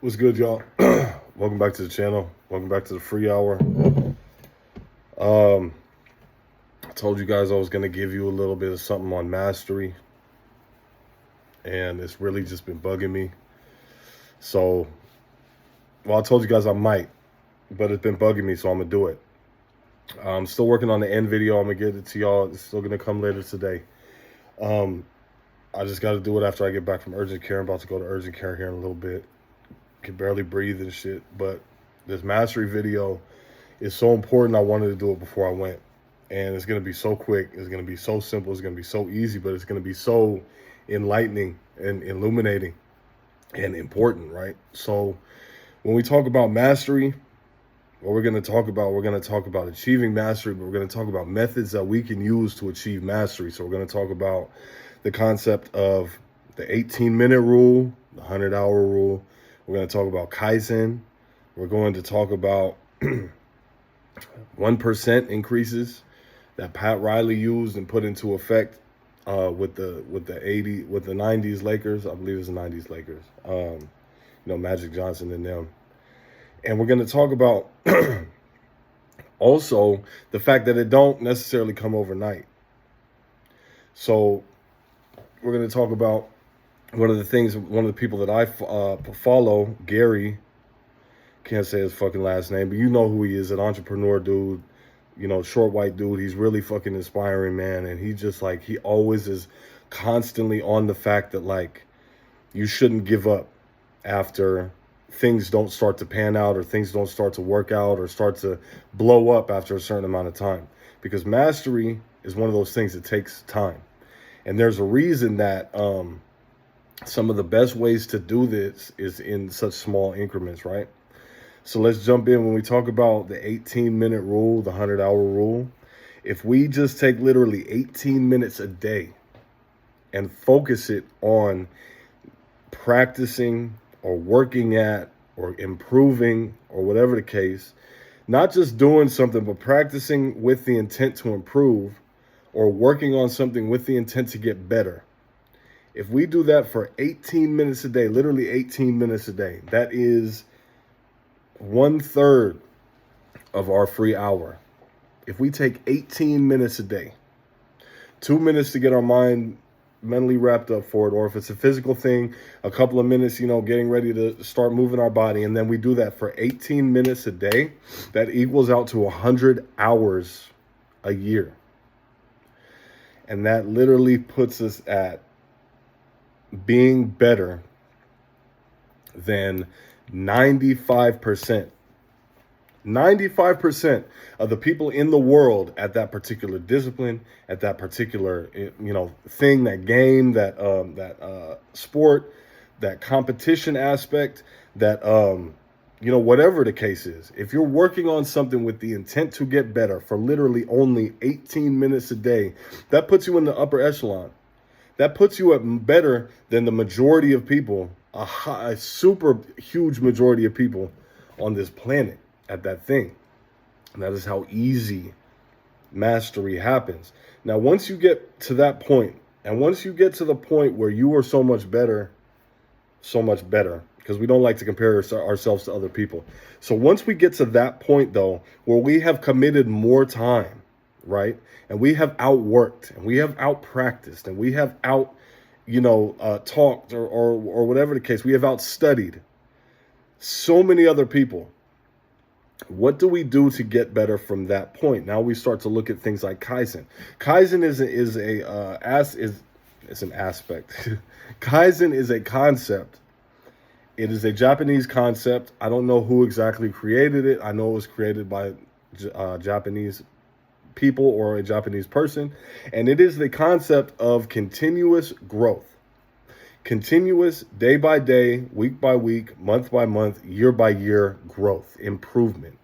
What's good, y'all? Welcome back to the channel. Welcome back to the free hour. Um, I told you guys I was gonna give you a little bit of something on mastery, and it's really just been bugging me. So, well, I told you guys I might, but it's been bugging me, so I'm gonna do it. I'm still working on the end video. I'm gonna get it to y'all. It's still gonna come later today. Um, I just got to do it after I get back from urgent care. I'm about to go to urgent care here in a little bit. Can barely breathe and shit, but this mastery video is so important. I wanted to do it before I went, and it's going to be so quick. It's going to be so simple. It's going to be so easy, but it's going to be so enlightening and illuminating and important, right? So when we talk about mastery, what we're going to talk about achieving mastery, but we're going to talk about methods that we can use to achieve mastery. So we're going to talk about the concept of the 18-minute rule, the 100-hour rule. We're going to talk about Kaizen. We're going to talk about 1% increases that Pat Riley used and put into effect with the 90s Lakers. I believe it's the 90s Lakers. Magic Johnson and them. And we're going to talk about also the fact that it don't necessarily come overnight. So we're going to talk about one of the people that I follow, Gary, can't say his fucking last name, but you know who he is, an entrepreneur dude, short white dude. He's really fucking inspiring, man. And he just he always is constantly on the fact that you shouldn't give up after things don't start to pan out or things don't start to work out or start to blow up after a certain amount of time. Because mastery is one of those things that takes time. And there's a reason that some of the best ways to do this is in such small increments, right? So let's jump in. When we talk about the 18-minute rule, the 100-hour rule, if we just take literally 18 minutes a day and focus it on practicing or working at or improving or whatever the case, not just doing something, but practicing with the intent to improve or working on something with the intent to get better. If we do that for 18 minutes a day, literally 18 minutes a day, that is 1/3 of our free hour. If we take 18 minutes a day, 2 minutes to get our mind mentally wrapped up for it, or if it's a physical thing, a couple of minutes, getting ready to start moving our body, and then we do that for 18 minutes a day, that equals out to 100 hours a year. And that literally puts us at being better than 95% of the people in the world at that particular discipline, at that particular thing, that game, that sport, that competition aspect, that whatever the case is. If you're working on something with the intent to get better for literally only 18 minutes a day, that puts you in the upper echelon. That puts you at better than the majority of people, a super huge majority of people on this planet at that thing. And that is how easy mastery happens. Now, once you get to that point, and once you get to the point where you are so much better, because we don't like to compare ourselves to other people. So once we get to that point, though, where we have committed more time, right? And we have outworked and we have outpracticed and we have talked or whatever the case, we have outstudied so many other people. What do we do to get better from that point? Now we start to look at things like Kaizen. Kaizen is an aspect. Kaizen is a concept. It is a Japanese concept. I don't know who exactly created it. I know it was created by Japanese people or a Japanese person. And it is the concept of continuous growth. Continuous, day by day, week by week, month by month, year by year growth, improvement.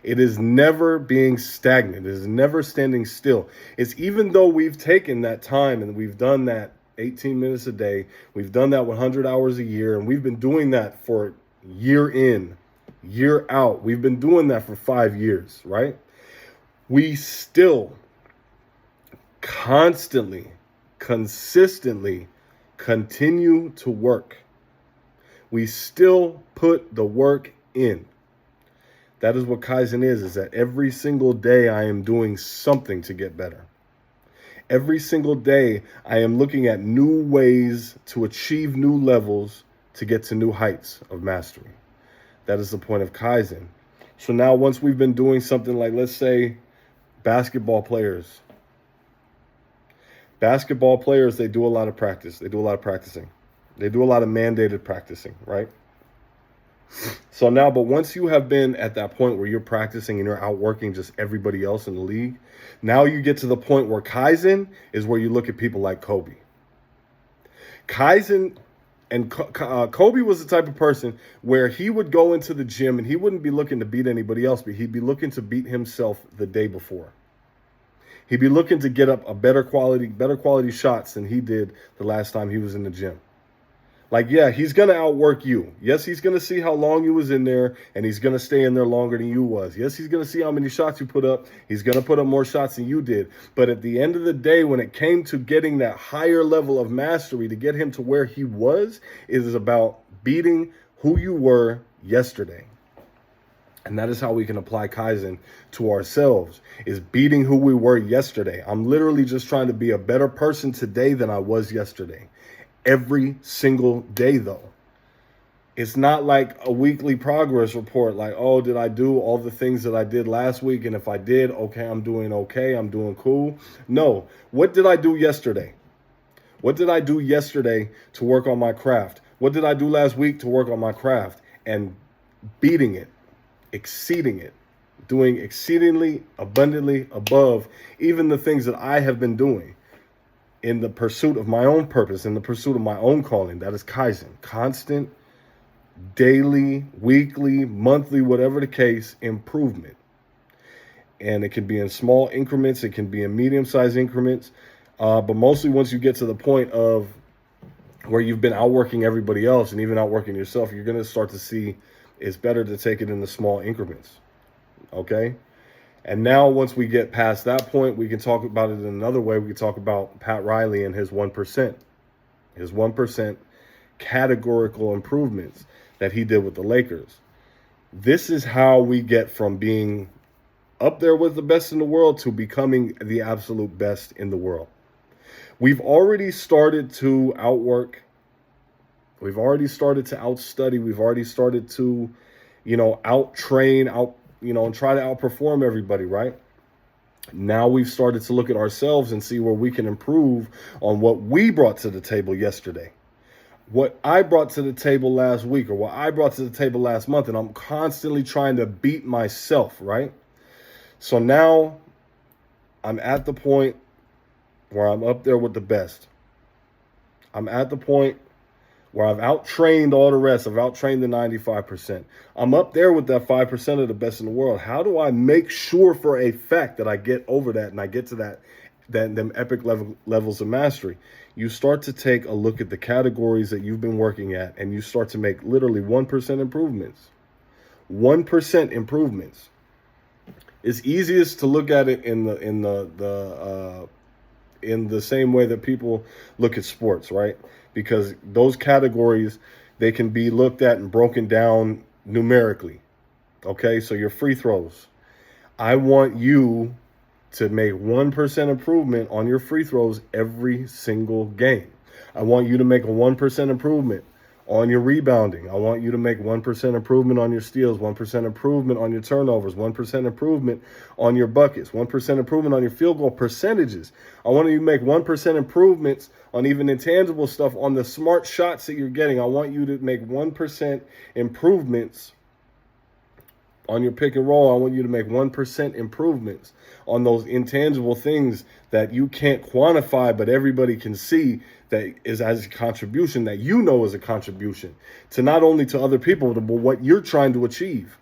It is never being stagnant. It is never standing still. It's even though we've taken that time and we've done that 18 minutes a day, we've done that 100 hours a year, and we've been doing that for year in, year out. We've been doing that for 5 years, right? We still constantly, consistently continue to work. We still put the work in. That is what Kaizen is that every single day I am doing something to get better. Every single day I am looking at new ways to achieve new levels to get to new heights of mastery. That is the point of Kaizen. So now once we've been doing something like, let's say, basketball players. Basketball players, they do a lot of practice. They do a lot of practicing. They do a lot of mandated practicing, right? So now, but once you have been at that point where you're practicing and you're outworking just everybody else in the league, now you get to the point where Kaizen is where you look at people like Kobe. Kaizen and Kobe was the type of person where he would go into the gym and he wouldn't be looking to beat anybody else, but he'd be looking to beat himself the day before. He'd be looking to get up a better quality shots than he did the last time he was in the gym. Like, yeah, he's going to outwork you. Yes, he's going to see how long you was in there, and he's going to stay in there longer than you was. Yes, he's going to see how many shots you put up. He's going to put up more shots than you did. But at the end of the day, when it came to getting that higher level of mastery to get him to where he was, it is about beating who you were yesterday. And that is how we can apply Kaizen to ourselves, is beating who we were yesterday. I'm literally just trying to be a better person today than I was yesterday. Every single day, though. It's not like a weekly progress report, like, oh, did I do all the things that I did last week? And if I did, okay, I'm doing cool. No. What did I do yesterday? What did I do yesterday to work on my craft? What did I do last week to work on my craft? And beating it, exceeding it, doing exceedingly abundantly above even the things that I have been doing in the pursuit of my own purpose, in the pursuit of my own calling. That is Kaizen. Constant, daily, weekly, monthly, whatever the case, improvement. And it can be in small increments. It can be in medium-sized increments. But mostly once you get to the point of where you've been outworking everybody else and even outworking yourself, you're going to start to see it's better to take it in the small increments. Okay? And now once we get past that point, we can talk about it in another way. We can talk about Pat Riley and his 1%. His 1% categorical improvements that he did with the Lakers. This is how we get from being up there with the best in the world to becoming the absolute best in the world. We've already started to outwork. We've already started to outstudy. We've already started to, out-train, and try to outperform everybody, right? Now we've started to look at ourselves and see where we can improve on what we brought to the table yesterday. What I brought to the table last week, or what I brought to the table last month, and I'm constantly trying to beat myself, right? So now I'm at the point where I'm up there with the best. I'm at the point where I've out-trained all the rest. I've out-trained the 95%. I'm up there with that 5% of the best in the world. How do I make sure for a fact that I get over that and I get to them epic levels of mastery? You start to take a look at the categories that you've been working at, and you start to make literally 1% improvements. 1% improvements. It's easiest to look at it in the same way that people look at sports, right? Because those categories, they can be looked at and broken down numerically. Okay, so your free throws. I want you to make 1% improvement on your free throws every single game. I want you to make a 1% improvement on your rebounding. I want you to make 1% improvement on your steals, 1% improvement on your turnovers, 1% improvement on your buckets, 1% improvement on your field goal percentages. I want you to make 1% improvements on even intangible stuff, on the smart shots that you're getting. I want you to make 1% improvements on your pick and roll. I want you to make 1% improvements on those intangible things that you can't quantify, but everybody can see that is as a contribution, that you know is a contribution to not only to other people, but what you're trying to achieve.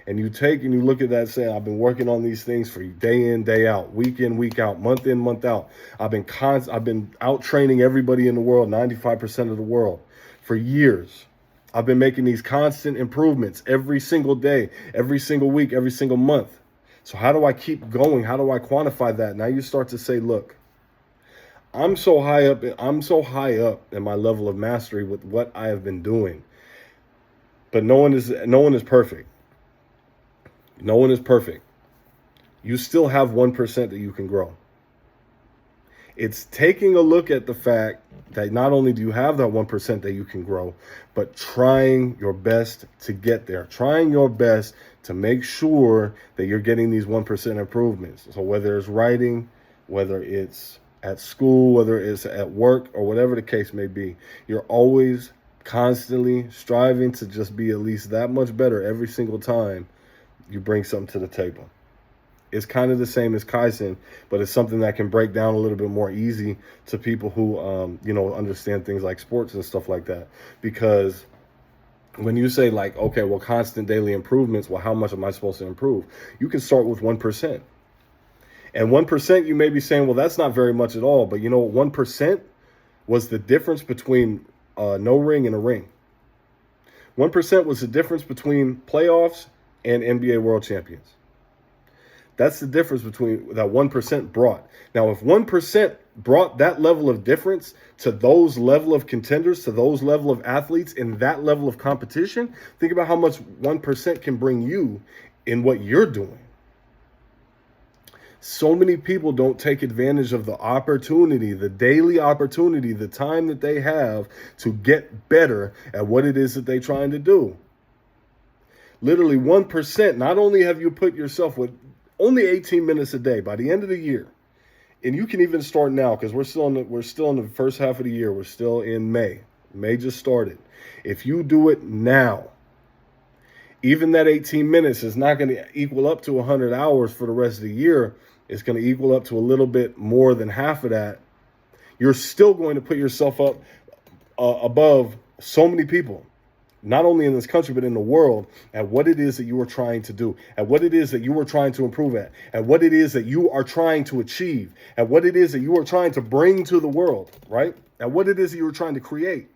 And you take and you look at that and say, I've been working on these things for day in, day out, week in, week out, month in, month out. I've been out training everybody in the world, 95% of the world, for years. I've been making these constant improvements every single day, every single week, every single month. So how do I keep going? How do I quantify that? Now you start to say, look, I'm so high up in my level of mastery with what I have been doing. But no one is perfect. No one is perfect. You still have 1% that you can grow. It's taking a look at the fact that not only do you have that 1% that you can grow, but trying your best to get there. Trying your best to make sure that you're getting these 1% improvements. So whether it's writing, whether it's at school, whether it's at work, or whatever the case may be, you're always constantly striving to just be at least that much better every single time you bring something to the table. It's kind of the same as Kaizen, but it's something that can break down a little bit more easy to people who, understand things like sports and stuff like that. Because when you say like, okay, well, constant daily improvements, well, how much am I supposed to improve? You can start with 1%. And 1%, you may be saying, well, that's not very much at all. But you know what? 1% was the difference between no ring and a ring. 1% was the difference between playoffs and NBA world champions. That's the difference between that 1% brought. Now, if 1% brought that level of difference to those level of contenders, to those level of athletes in that level of competition, think about how much 1% can bring you in what you're doing. So many people don't take advantage of the opportunity, the daily opportunity, the time that they have to get better at what it is that they're trying to do. Literally 1%, not only have you put yourself with only 18 minutes a day by the end of the year, and you can even start now because we're still in the first half of the year. We're still in May. May just started. If you do it now, even that 18 minutes is not going to equal up to 100 hours for the rest of the year. It's going to equal up to a little bit more than half of that. You're still going to put yourself up above so many people, not only in this country, but in the world, at what it is that you are trying to do, at what it is that you are trying to improve at what it is that you are trying to achieve, at what it is that you are trying to bring to the world, right? At what it is that you are trying to create.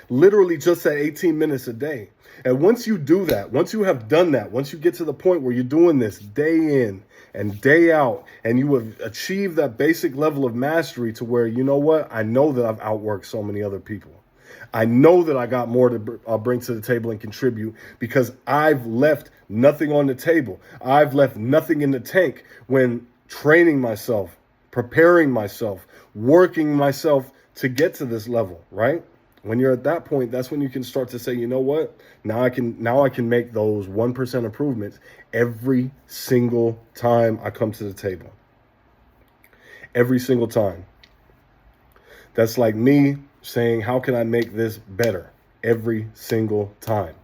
Literally just that 18 minutes a day. And once you do that, once you have done that, once you get to the point where you're doing this day in and day out, and you have achieved that basic level of mastery to where, you know what, I know that I've outworked so many other people. I know that I got more to bring to the table and contribute because I've left nothing on the table. I've left nothing in the tank when training myself, preparing myself, working myself to get to this level, right? When you're at that point, that's when you can start to say, you know what? Now I can make those 1% improvements every single time I come to the table. Every single time. That's like me saying, how can I make this better every single time?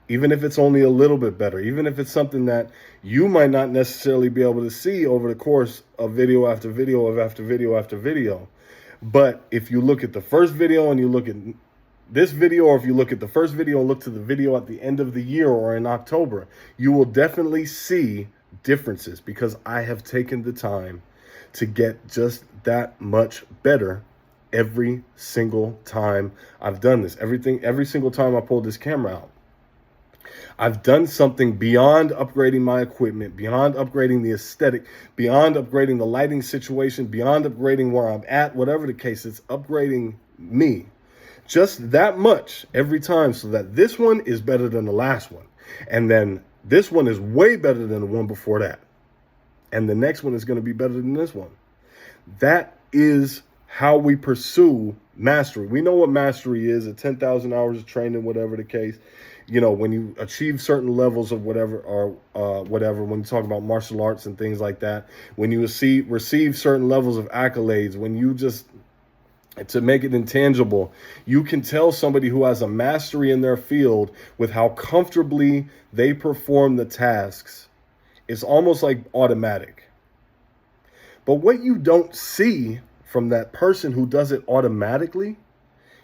Even if it's only a little bit better, even if it's something that you might not necessarily be able to see over the course of video after video after video after video. But if you look at the first video and you look at this video, or if you look at the first video and look to the video at the end of the year or in October, you will definitely see differences because I have taken the time to get just that much better every single time I've done this. Every single time I pulled this camera out. I've done something beyond upgrading my equipment, beyond upgrading the aesthetic, beyond upgrading the lighting situation, beyond upgrading where I'm at, whatever the case, it's upgrading me. Just that much every time so that this one is better than the last one. And then this one is way better than the one before that. And the next one is going to be better than this one. That is how we pursue mastery. We know what mastery is, at 10,000 hours of training, whatever the case. You know, when you achieve certain levels of whatever, when you talk about martial arts and things like that, when you receive certain levels of accolades, when you just, to make it intangible, you can tell somebody who has a mastery in their field with how comfortably they perform the tasks. It's almost like automatic. But what you don't see from that person who does it automatically,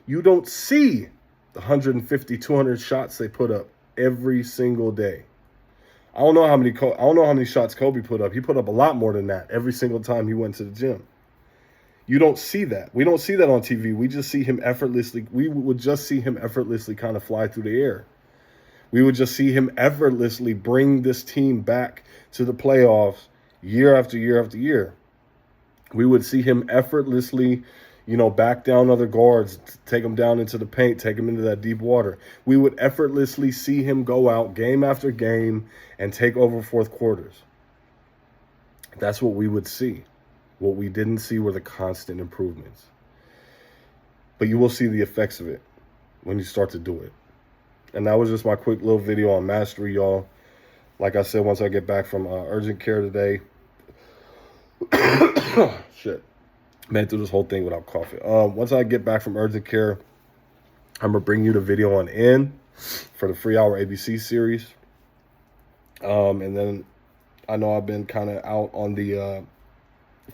you don't see the 150, 200 shots they put up every single day. I don't know how many shots Kobe put up. He put up a lot more than that every single time he went to the gym. You don't see that. We don't see that on TV. We just see him effortlessly. We would just see him effortlessly kind of fly through the air. We would just see him effortlessly bring this team back to the playoffs year after year after year. We would see him effortlessly, back down other guards, take them down into the paint, take them into that deep water. We would effortlessly see him go out game after game and take over fourth quarters. That's what we would see. What we didn't see were the constant improvements. But you will see the effects of it when you start to do it. And that was just my quick little video on mastery, y'all. Like I said, once I get back from urgent care today, shit, made through this whole thing without coffee. Once I get back from urgent care, I'm gonna bring you the video on N for the free hour ABC series. And then I know I've been kind of out on the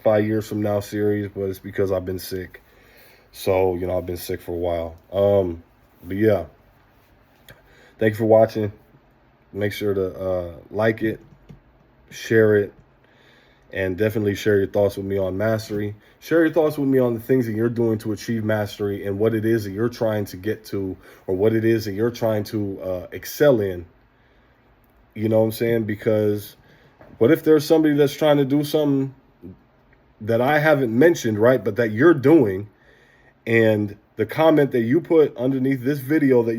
5 years from now series, but it's because I've been sick. So, I've been sick for a while. But yeah, thank you for watching. Make sure to like it, share it, and definitely share your thoughts with me on mastery. Share your thoughts with me on the things that you're doing to achieve mastery and what it is that you're trying to get to, or what it is that you're trying to excel in. You know what I'm saying? Because what if there's somebody that's trying to do something that I haven't mentioned, right, but that you're doing, and the comment that you put underneath this video that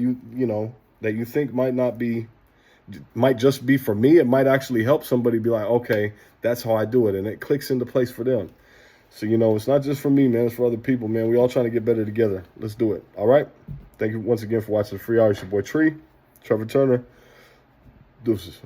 that you think might just be for me, it might actually help somebody be like, okay, that's how I do it, and it clicks into place for them. So, it's not just for me, man, it's for other people, man. We all trying to get better together. Let's do it. All right? Thank you once again for watching the free hour. It's your boy Trevor Turner. Deuces.